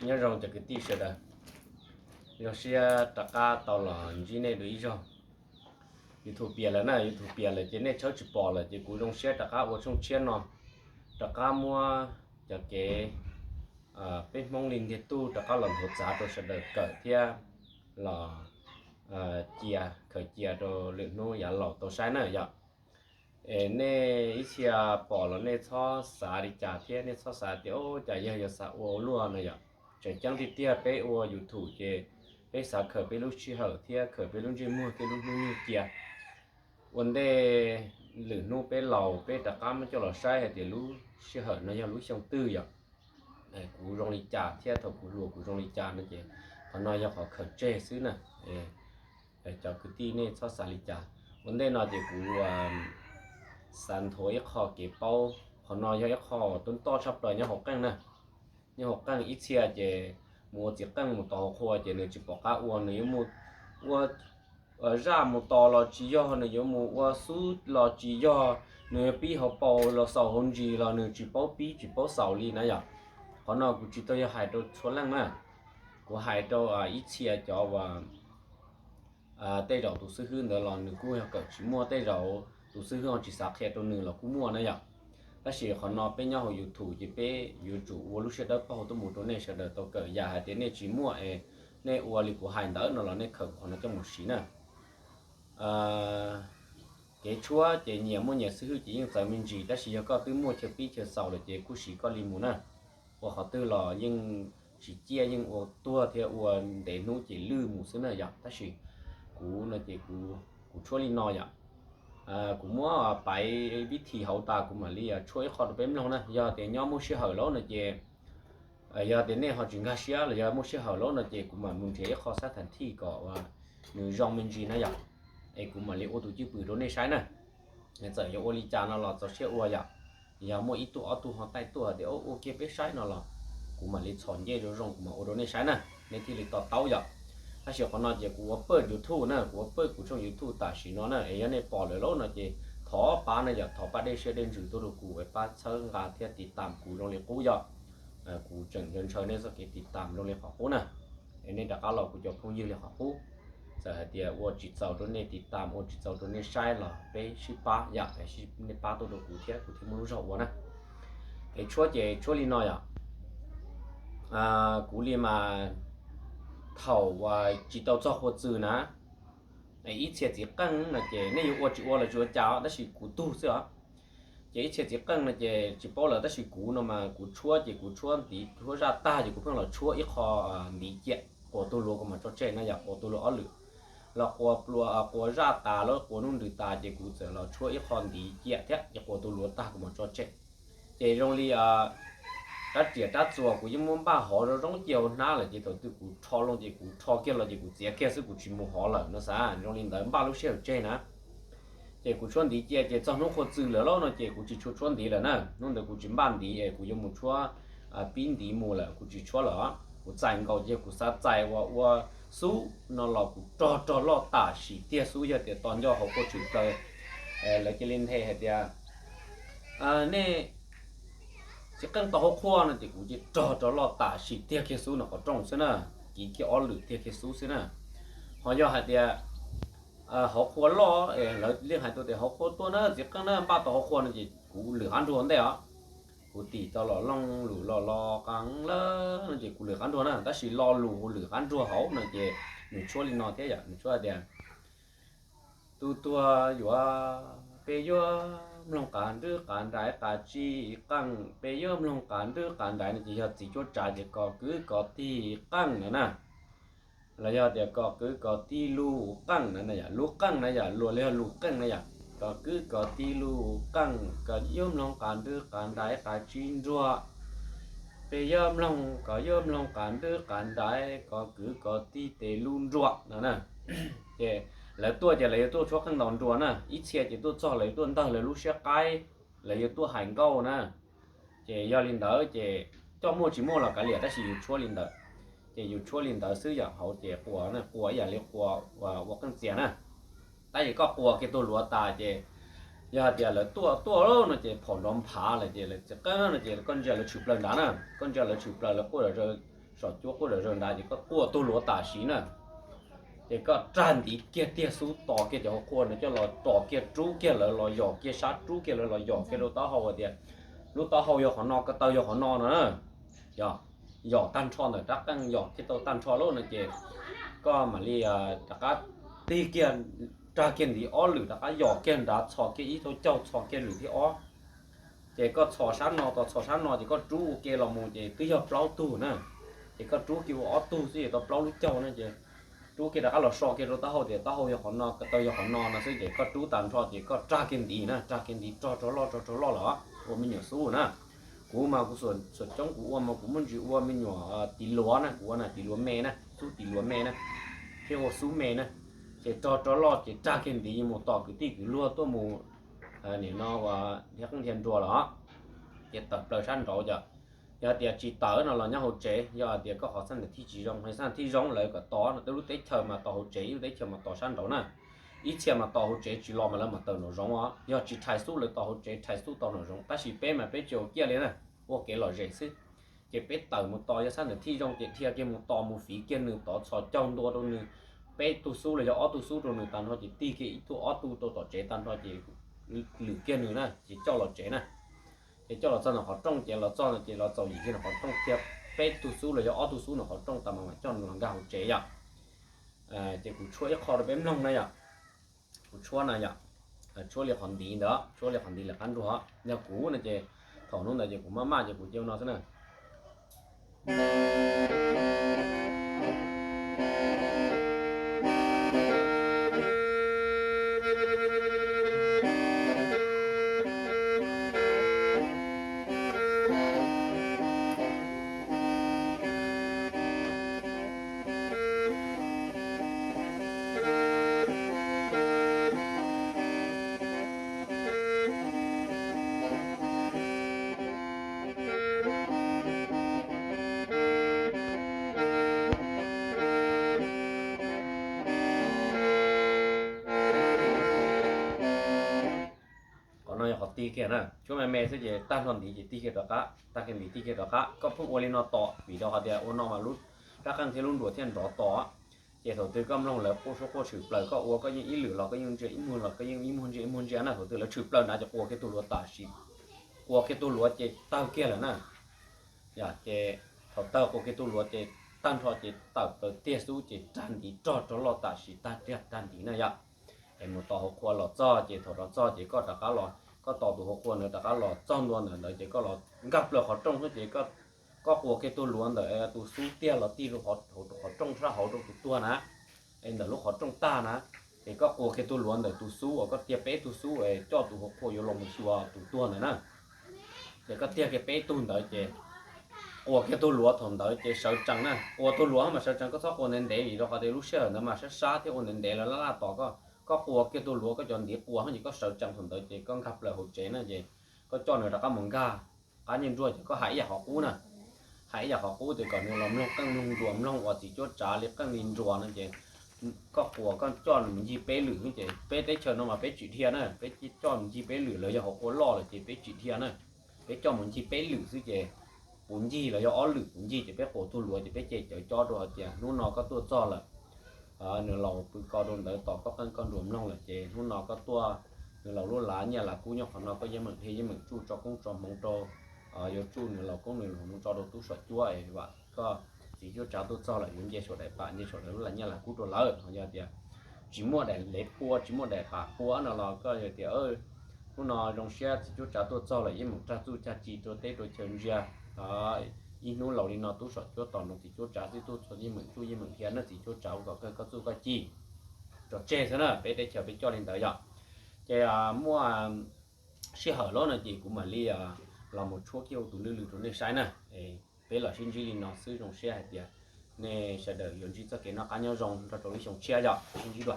nhớ rằng cho cái tí sẽ đó nó sẽ tất cả tàu là như này đối rồi YouTube là nè YouTube là chỉ nên cháu chỉ bỏ là chỉ cũng trong sẽ tất cả ở trong trên nó tất cả mua cho cái bên mong linh thì tu tất cả làm hỗ trợ tôi sẽ được cởi theo là chia khởi chia rồi lượng nó giả lọt tôi sai nữa vậy nè ít chia bỏ là nè cho xả đi trả theo nè cho xả thì ô trả giờ xả ô luôn này vậy chẳng chẳng thì tia bé ô YouTube cái bé xả khởi bé lúc chi hở theo khởi bé lúc chi mua cái lúc như kia vấn đề lửa nô bé lầu bé tất cả mới cho là sai thì lúc chi hở nó giờ lúc trong tư vậy cú rong đi trả theo thầu cú lùa cú rong đi trả nữa chứ họ nói cho họ khởi chế xứ nè cho cái tí này cho xả đi trả vấn đề nào thì cú sản thối họ cái bao họ nói cho họ tuân to sắp rồi nhau học căng nè nhau học căng ít xe chứ mua chiếc căng một tàu khoa chứ nếu chỉ bỏ cá uốn nếu mua ra một tàu là chỉ do nếu mua số là chỉ do nếu bị họ bao là sáu hôn gì là nếu chỉ bao bị chỉ bao sáu li nãy giờ họ nói cũng chỉ tôi hai đôi số lăng mà của hai đôi ít xe cho và tây rau tủ sư hương đó là nếu cũng họ chỉ mua tây rau tủ sư hương chỉ sạc xe đôi nữa là cũng mua nãy giờ ta chỉ họ nói bên nhau họ YouTube chỉ bên YouTube lúc sau đó họ tôi mua đồ này sau đó tôi cởi giá hai tiền này chỉ mua này uo li của hai đỡ nó là này khởi họ nó cho một xí nè cái chúa chỉ nhiều mua nhiều sư chỉ những mình chỉ ta chỉ có từ mua chờ pi chờ sau là chỉ cũng chỉ có li mua nè và họ từ là nhưng chỉ chia nhưng uo tua theo uo để nuôi chỉ lư một xí nè vậy ta chỉ cú là chỉ cú chúa li nói vậy cũng mua bài viết thì hậu ta cũng mà li chuối họ được bém luôn nè giờ thì nhau mua xe hở lỗ nè chị giờ thì này họ chuyển ra xe là giờ mua xe hở lỗ nè chị cũng mà muốn thấy họ sát thành thi cỏ và người dòng mình gì nè vậy ấy cũng mà li ô tô chữ bự đó này sai nè bây giờ giờ ô li cha nó là cho xe ô vậy giờ mua ít tu họ tay tu để ô kia biết sai nó là cũng mà li chọn dễ rồi rong cũng mà ô đó này sai nè nên thì li tao vậyถ้าเชื่อคนนั้นจะกูว่าเปิด YouTube นะกูว่าเปิดกูช่อง YouTube แต่สิเนาะนะไอ้ยันเนี่ยปล่อยเลยแล้วนะจะถอป้านะอย่าถอป้าได้เชื่อเด่นจุดตัวกูไอ้ป้าเชิงการที่ติดตามกูโรงเรียนกูอย่ากูจังเงินเชิญเนี่ยสักติดตามโรงเรียนของกูนะไอ้เนี่ยแต่ก็เรากูจะพูดยืนเรียนของกูจะเดี๋ยวว่าจิตเจ้าตัวนี้ติดตามว่าจิตเจ้าตัวนี้ใช่หรอไปชิป้าอยากไอ้ชิในป้าตัวกูเที่ยกูที่ไม่รู้จักว่านะไอ้ช่วยลีน้อยกูเรียนมาthầu và chỉ tàu cho hồ chữ ná này ít chế chỉ căng là chế này yêu chỉ là chúa cháu đó chỉ cú tu xưa chế ít chế chỉ căng là chế chỉ bao là đó chỉ cú nó mà cú chúa tí chúa ra ta chỉ cú phương là chúa ít kho lý chế của tôi luôn mà cho chế nó giờ của tôi luôn ở lử là của ra ta đó của nó lử ta chế cú sẽ là chúa ít kho lý chế thế của tôi luôn ta cũng mà cho chế trong li đã chỉ đã做của những món ba họ rồi trong chiều na là chỉ đầu tư của cho luôn chỉ của cho kia là chỉ của giá kia sẽ của chỉ mua họ là nó sao trong liên đến ba lúc sẽ chơi nè chỉ của chuẩn đi chỉ trong nó khó chịu là nó chỉ của chỉ chuẩn đi là nè nó được của chỉ ban đi của những một chúa pin đi mua là của chỉ chúa là của chạy cầu chỉ của sát chạy và số nó là của cho lo tả sĩ tia số giờ thì toàn do họ có chịu tới là cái liên hệ hay nè chỉ cần tao khoa này thì cũng chỉ cho lo tả sĩ tiêu cái số nó có trong thế nè chỉ cái ở lử tiêu cái số thế nè họ do hai thì họ khoa lo là liên hai tôi thì họ khoa tôi nữa chỉ cần nó ba tao khoa này thì cũng lử ăn ruộng đấy ạ cũng tỷ tao lo long lử lo căng lơ nó chỉ cũng lử ăn ruộng nè ta chỉ lo lử ăn ruộng hậu này thì mình cho linh nó thế vậy mình cho thì tôiอยู่ไปอยู่ลงการดื้อการได้การจีกังไปเยิ่มลงการดื้อการได้นี่จะจิจดจ่ายจะก็คือก็ที่กังนะแล้วอย่าเดี๋ยวก็คือก็ที่ลูกกังนั่นน่ะอย่าลูกกังนะอย่ารัวแล้วลูกกังนะอย่าก็คือก็ที่ลูกกังก็เยิ่มลงการดื้อการได้การจีรัวไปเยิ่มลงก็เยิ่มลงการดื้อการได้ก็คือก็ที่เตลุนรัวนั่นน่ะเจแล้วตัวจะเลยตัวชกข้างนอนตัวนะอีเชียจะตัวจ่อเลยตัวนั่นเลยลูกเชียไกเลยตัวหายเก้านะเจยอลินเดอร์เจจ้าโมจิโมเรากันเหลียแต่สิอยู่ชั่วลินเดอร์เจอยู่ชั่วลินเดอร์ซื้ออย่างเขาเจปัวนะปัวอย่าเรียกปัวว่ากันเสียนะแต่ก็ปัวกี่ตัวหลัวตาเจอย่าเดี๋ยวเลยตัวเรานะเจผ่อนล้อมผาเลยเจเลยจะก็นะเจก้อนเจเลยฉุบเลยนะก้อนเจเลยฉุบเลยแล้วก็จะ สอจัวก็เลยเรื่องได้ก็กัวตัวหลัวตาสีน่ะเด็กก็จานดีเกียเตี้ยสู้ต่อเกียเดี๋ยวคนเนี่ยจะรอต่อเกียจู้เกียเลยรอหยอกเกียชาจู้เกียเลยรอหยอกเกียรู้ต่อเขาเดียวรู้ต่อเขาหยอกของนอกก็เตาหยอกของนอกนะหยอกตั้นช่อนเลยรักตั้งหยอกที่ตัวตั้นช่อนโลนั่นเจก็มาเรียตะกัดตีเกียตาเกียนดีอ้อหรือตะกัดหยอกเกียนดาชอเกียอีตัวเจ้าชอเกียหรือที่อ้อเจก็ชอชั้นนอต่อชอชั้นนอเจก็จู้เกียเราโมเจก็หยอกเปล่าตู้นะเจก็จู้เกี่ยวอ้อตู้สิตัวเปล่าลูกเจ้านั่นเจจู้เกี่ยวตะกัดเราชอเกี่ยวตาเขาเดียวตาเขาหยอกของนอก็เตาหยอกของนอนะสิเจก็จู้ตั้นช่อนเจก็จ้าเกียนดีนะจ้าเกียนดีจ่อล้อเหรอว่ามันอยู่สู้นะกูมากูส่วนจ้องกูว่ามากูมันจิว่ามันอยู่ตีหลัวนะกูว่าน่ะตีหลัวแม่นะสู้ตีหลัวแม่นะเที่ยวสู้แม่นะเจจ่อล้อเจจ้าเกินดีหมดต่อคือตีคือลัวตัวหมู่นี่เนาะว่าเรียกเทียนตัวเหรอเจตัดเปลือกชั้นเราจะอย่าเดี๋ยวจีตาเนาะเราเนี่ยเขาเจอย่าเดี๋ยวก็ขอสั่นที่จีจงให้สั่นที่จงเลยก็ต่อนะแต่รู้ได้เธอมาต่อเขาเจอยู่ได้เธอมาต่อชั้นเรานะ以前嘛到好这去老嘛了嘛到那种啊，要去太素了到好这太素到那种，但是别嘛别就几年了，我给了认识，这别到么到一三的体重这天给么到么肥健呢，到超涨多的呢，别读书了要读书的呢，但他就低给一读读到这，但他就六健呢呢，就叫了这呢，就叫了真的好重这了，涨了这了走已经好重这，别读书了要读书呢好重，但嘛叫能干好这样，这个出一考的别弄那样。chúa này nhá chúa liệt hoàn đi đó chúa liệt hoàn đi là ăn rồi nhà cũ này chứ thằng nó này chứ cũng mama chứ cũng chiêu nó thế này ตีเกียนะช่วงแม่สิเจตั้งตอนดีตีเกียตะกะตั้งเกียตีเกียตะกะก็พุ่งโอลินอต่อวีดอกเดียวโอนอมาลุถ้าคันเทลุนดัวเทียนดอต่อเจถตือกำลงแล้วโปชโคฉือเปล่าก็อัวก็ยังอีหรือเราก็ยังเจอีมูลเราก็ยังอีมูลเจอีมูลเจนะถตือแล้วฉือเปล่าน่าจะอัวแค่ตัวลัวตาชีอัวแค่ตัวลัวเจตั้งเกียแล้วนะอย่าเจถเตอร์โคแค่ตัวลัวเจตั้งทอเจตั้งเตี้ยสู้เจจันดีจอดลัวตาชีตั้งเตี้ยจันดีนะอย่าไอ้หมดต่อหัวควรเราจ้อเจถเราจ้อเจก็ตะกะหลอก็ต่อตัวหัวควรเนี่ยตะกะหลอจ้องล้วนเนี่ยเจก็หลอกับเปลือกเขาจ้องเจก็หัวแค่ตัวล้วนแต่ตัวสู้เตี้ยเราตีลูกเขาจ้องซะเขาตัวนะไอ้เดี๋ยวลูกเขาจ้องตานะไอ้ก็หัวแค่ตัวล้วนแต่ตัวสู้ก็เตี้ยเป๊ะตัวสู้ไอ้จ้อตัวหัวควรอยู่ลงมือชัวตัวเนี่ยนะเจก็เตี้ยแค่เป๊ะตัวเดี๋ยวเจหัวแค่ตัวล้วนถมเดี๋ยวเจเสาจังนะหัวตัวล้วนมาเสาจังก็ชอบคนเน้นเดย์เราก็ได้รู้เชื่อนะมาช้าที่คนเน้นเดย์แล้วล่าต่อก็หัวแค่ตัวล้วนก็จนเดียหัวเขาก็เสาจังถมเดี๋ยวเจก็ขับเลยหัวเจนะเจก็จ้อเนี่ยเราก็มึงก้าการยิงด้วยก็หายอยากหอกกู้นะหายอยากหอกกู้แต่ก่อนเนี่ยเราไม่ต้องลงรวมลงว่าสิจุดจ่าเล็กก็ลินรัวนั่นเจก็หัวก็จ้อนมันยีเป๊ะหรือเจเป๊ะได้เชิญออกมาเป๊ะจีเทียนะเป๊ะจีจ้อนมันยีเป๊ะหรือเลยอยากหอกกู้ล่อเลยเจเป๊ะจีเทียนะเป๊ะจ้อนมันยีเป๊ะหรือสิเจปุ่นยีเลยอยากอ้อหรือปุ่นยีจะเป๊ะโผล่ตัวรัวจะเป๊ะเจจะจ้อตัวเจนู่นนอก็ตัวจ้อละเนี่ยเราปืนกอโดนเดินต่อก็กันรวมลงเลยเจนู่นนอก็ตัวเนี่ยเราลุ้นหลานเนี่ยหลักกู้ยกของเราก็ยังเหมือนเทยังเหมือนจู่จอกงจอมงโต有住呢老公呢我们找到都说多哎吧个只就找到找了人家说的把你说的人家来顾着老好像的寂寞的来坡寂寞的把坡那了个有点我那种些只就找到找了一门找住家几多得多钱家一นู้老里那都说就到那只就找的都说一门住一门天那只就找个住个几就这些呢别得叫别叫领导呀这么适合了呢就古嘛里là một chỗ kiểu tụi lư tụi này sai nè, bây giờ xin chỉ nó sử dụng xe thì nè sẽ đợi dùng chỉ cho cái nó cá nhau rồng cho tụi sống xe rồi xin chỉ được.